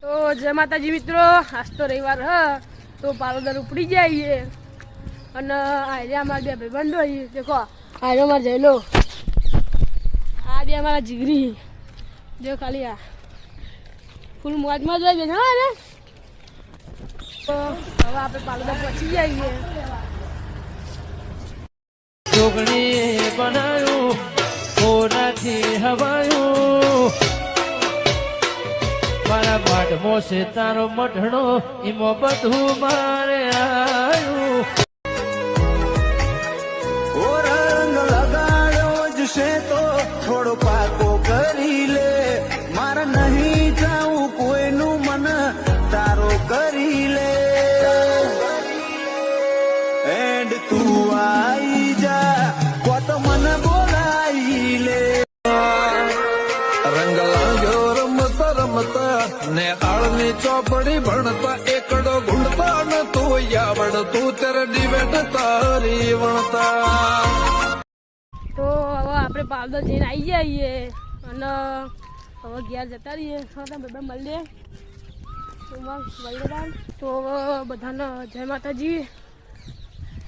તો જય માતાજી મિત્રો, આજ તો રવિવાર હ તો પાલોદર ઉપડી જઈએ અને આજે અમારા બે ભાઈબંધો દેખો આજે અમારે જઈલો આ બે અમારા જીગરી જો ખાલી આ ફૂલ મોજમાં જોઈએ છે ને તો હવે આપણે પાલોદર પહોંચી જઈએ જોગણી બનાયું કોરાથી હવાયું મારા ભાડમો છે તારો મઢણો એમાં બધું મારે આવ્યું ઓ રંગ લગાડ્યો જ છે તો થોડો પાકો કરી લે મારા નહીં જાઉં કોઈનું મન તારો કરી લે એન્ડ તું આઈ જા કોત મને બોલાઈ લે રંગ લાગ્યો રમતા રમતા ને તાળની ચોપડી ભણતા એકડો ગુંડતા ને તું યાવડ તું તેરે ડિબેટ તારી વણતા તો હવે આપણે પાલોદર જઈને આવી જઈએ અને હવે ઘેર જતા રહીએ બધા મળીએ તો હવે બધાને જય માતાજી।